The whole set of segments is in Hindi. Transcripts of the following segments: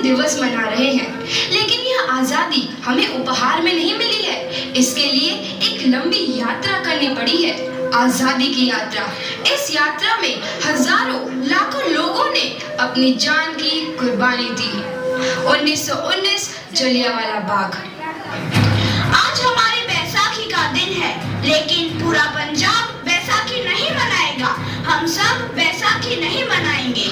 दिवस मना रहे हैं, लेकिन यह आजादी हमें उपहार में नहीं मिली है। इसके लिए एक लंबी यात्रा करनी पड़ी है, आजादी की यात्रा। इस यात्रा में हजारों लाखों लोगों ने अपनी जान की कुर्बानी दी। 1919 जलियांवाला बाग। आज हमारी बैसाखी का दिन है, लेकिन पूरा पंजाब बैसाखी नहीं मनाएगा। हम सब बैसाखी नहीं मनाएंगे।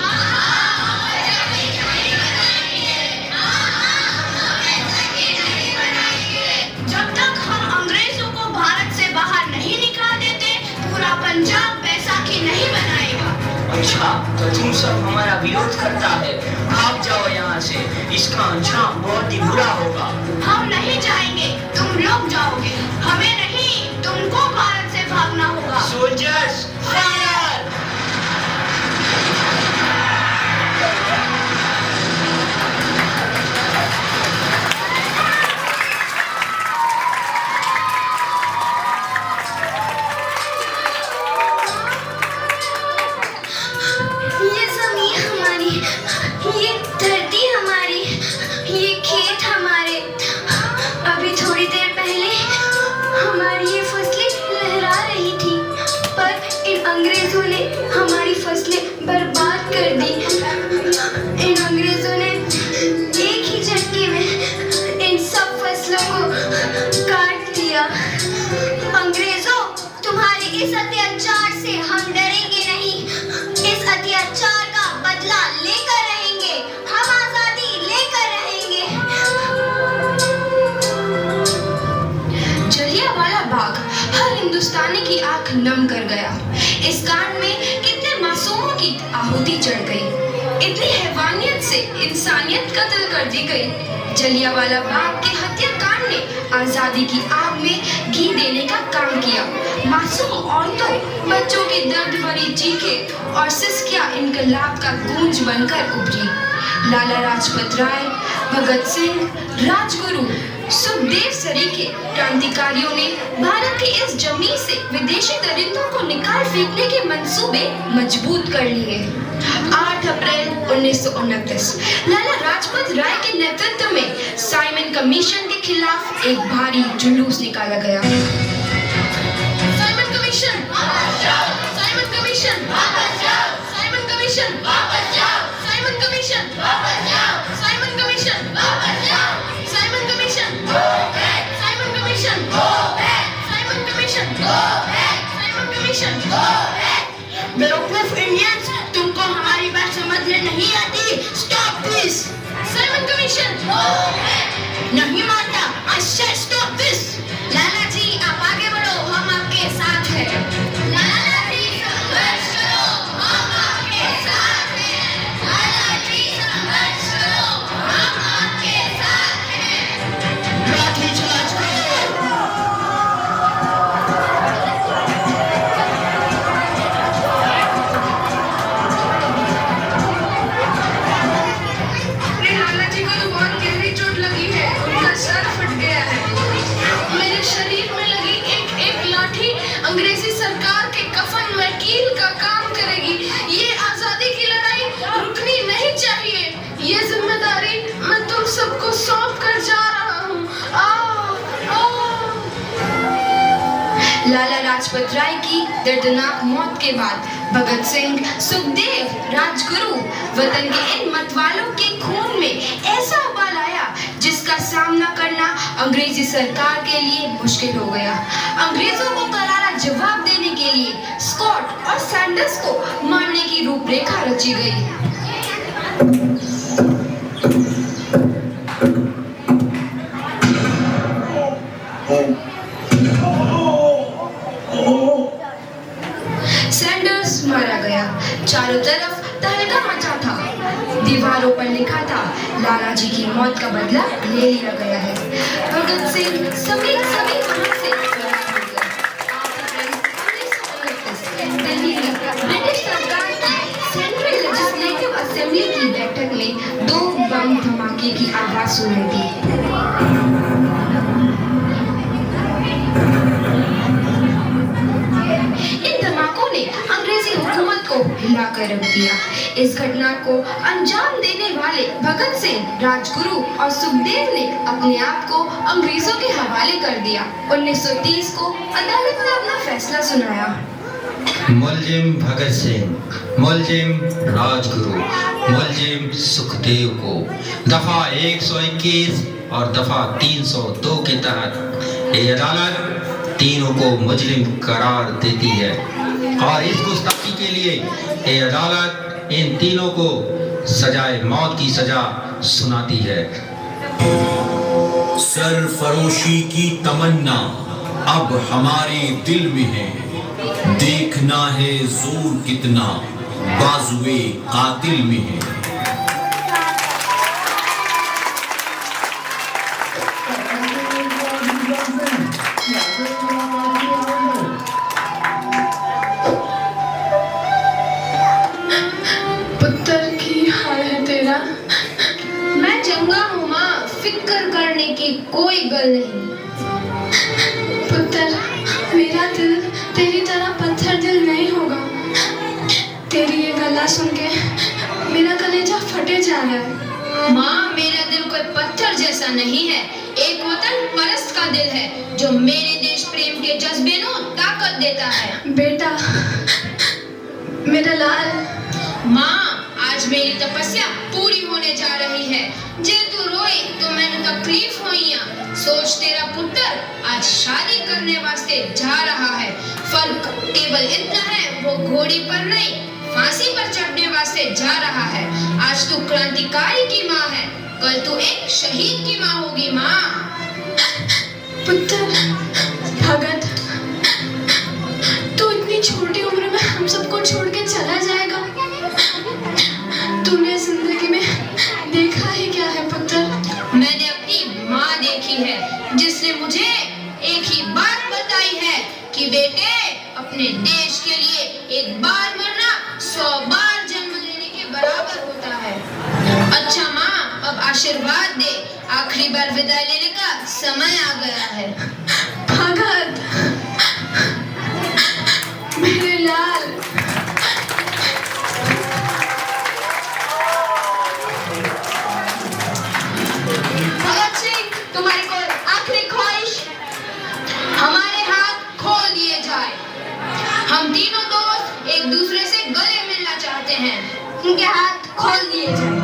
जब तक हम अंग्रेजों को भारत से बाहर नहीं निकाल देते, पूरा पंजाब बैसाखी नहीं मनाएगा। अच्छा, तो तुम सब हमारा विरोध करता है। भाग जाओ यहाँ से, इसका अंजाम बहुत ही बुरा होगा। हम नहीं जाएंगे, तुम लोग जाओगे। हमें नहीं, तुमको भारत से भागना होगा। Soldiers fire! ये जमीन हमारी, ये धरती हमारी, ये खेत हमारे। अभी थोड़ी देर पहले हमारी ये फसलें लहरा रही थी, पर इन अंग्रेजों ने हमारी फसलें बर्बाद कर दी। इन अंग्रेजों ने एक ही झटके में इन सब फसलों को काट दिया। अंग्रेजों, तुम्हारे इस अत्याचार से हम डरेंगे नहीं। इस अत्याचार का बदला लेकर रहेंगे। हम आजादी लेकर रहेंगे। जलियांवाला बाग हर हिंदुस्तानी की आंख नम कर गया। इस कांड में कितने मासूमों की आहुति चढ़ गई, इतनी हैवानियत से इंसानियत कत्ल कर दी गई। जलियांवाला बाग के हत्याकांड ने आजादी की आग में घी देने का काम किया। मासूम औरतों, बच्चों की दर्द भरी चीखें और सिसकियां इनकलाब का गूंज बनकर उभरी। लाला लाजपत राय, भगत सिंह, राजगुरु, सुखदेव सरीखे क्रांतिकारियों ने भारत की इस जमीन से विदेशी दरिंदों को निकाल फेंकने के मंसूबे मजबूत कर लिए। 8 अप्रैल 1929 लाला लाजपत राय के नेतृत्व में साइमन कमीशन के खिलाफ एक भारी जुलूस निकाला गया। साइमन कमीशन वापस जाओ। साइमन कमीशन वापस जाओ। साइमन कमीशन वापस जाओ। साइमन कमीशन वापस जाओ। साइमन कमीशन वापस जाओ। Simon commission go back. Simon commission go back. Simon commission go back. Simon commission go back. बेवकूफ इंडियंस, तुमको हमारी बात समझ में नहीं आती। Stop this. Simon commission go back. नहीं मानता। I said stop this. Lala ji, आप आगे बढ़ो, हम आपके साथ हैं। लाला जी, संघर्ष करो, हम आपके साथ हैं। लाला जी, संघर्ष करो, हम आपके साथ हैं। लाठी चार्ज करो। अपने लाला जी को तो बहुत गहरी चोट लगी है, उनका सर फट गया है। मेरे शरीर में लगी एक एक लाठी अंग्रेजी सरकार के कफन में कील का काम करेगी। ये आजादी की लड़ाई रुकनी नहीं चाहिए। ये जिम्मेदारी मैं तुम सबको सौंप कर जा रहा हूँ। लाला लाजपत राय की दर्दनाक मौत के बाद भगत सिंह, सुखदेव, राजगुरु वतन के इन मतवालों के खून में ऐसा उबाल आया जिसका सामना करना अंग्रेजी सरकार के लिए मुश्किल हो गया। अंग्रेजों को करारा जवाब देने के लिए स्कॉट और सैंडर्स को मारने की रूपरेखा रची गई। सैंडर्स मारा गया। चारों तरफ तहलका मचा था। दीवारों पर लिखा था, लाला जी की मौत का बदला ले लिया गया है। भगत सिंह सभी वहां से फरार हो गए। 8 अप्रैल 1929 दिल्ली में ब्रिटिश सरकार की सेंट्रल लेजिस्लेटिव असेंबली की बैठक में 2 बम धमाके की आवाज सुनाई दी। इन धमाकों ने अंग्रेजी हुकूमत को को हिलाकर रख दिया। इस घटना को अंजाम देने वाले भगत सिंह, राजगुरु और सुखदेव ने अपने आप को अंग्रेजों के हवाले कर दिया। 1930 को अदालत ने अपना फैसला सुनाया। मुलजिम भगत सिंह, मुलजिम राजगुरु, मुलजिम सुखदेव को दफा 121 और दफा 302 के तहत ये अदालत तीनों को मुजरिम करार देती है और इस गुस्ताखी के लिए ये अदालत इन तीनों को सजाए मौत की सजा सुनाती है। सरफरोशी की तमन्ना अब हमारे दिल में है, देखना है जोर कितना बाजुए कातिल में है। पुत्र की हाल है तेरा। मैं चंगा हूँ माँ, फिक्र करने की कोई गल नहीं। पुत्र, मेरा दिल तेरी तरह पत्थर दिल नहीं होगा। तेरी ये गला सुन के मेरा कलेजा फटे जा रहा है। माँ, मेरा दिल कोई पत्थर जैसा नहीं है, एक वतन परस्त का दिल है जो मेरे देश प्रेम के जज्बे को ताकत देता है। बेटा, मेरा लाल। माँ, आज मेरी तपस्या पूरी होने जा रही है। जे तू रोई तो मैंने तकलीफ होइया। सोच, तेरा पुत्र आज शादी करने वास्ते जा रहा है। फर्क केवल इतना है, वो घोड़ी पर नहीं फांसी पर चढ़ने वास्ते जा रहा है। आज तू क्रांतिकारी की माँ है, कल तू एक शहीद की माँ होगी। माँ। पुत्र भगत, तू इतनी छोटी उम्र में हम सबको छोड़ के चला जाएगा। तूने जिंदगी में देखा ही क्या है पुत्र? मैंने अपनी माँ देखी है, जिसने मुझे एक ही बात बताई है कि बेटे, अपने देश के लिए एक बार मरना 100 बार जन्म लेने के बराबर होता है। अच्छा माँ, अब आशीर्वाद दे, आखिरी बार विदाई लेने का समय आ गया है। भगत, मेरे लाल। भगत सिंह, तुम्हारी कोई आखिरी ख्वाहिश? हमारे हाथ खोल दिए जाए। हम तीनों दोस्त एक दूसरे से गले मिलना चाहते हैं। उनके हाथ खोल दिए जाए।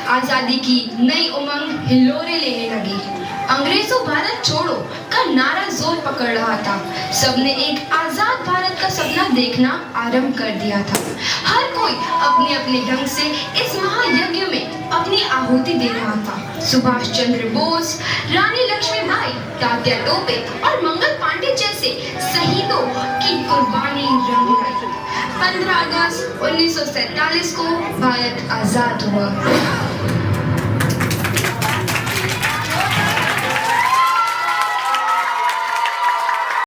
आजादी की नई उमंग हिलोरे लेने लगी। अंग्रेजों भारत छोड़ो का नारा जोर पकड़ रहा था। सबने एक आजाद भारत का सपना देखना आरंभ कर दिया था। हर कोई अपने अपने ढंग से इस महायज्ञ में अपनी आहुति दे रहा था। सुभाष चंद्र बोस, रानी लक्ष्मीबाई, तात्या टोपे और मंगल पांडे जैसे शहीदों की कुर्बानी रंग लाई। 15 अगस्त 1947 को भारत आजाद हुआ।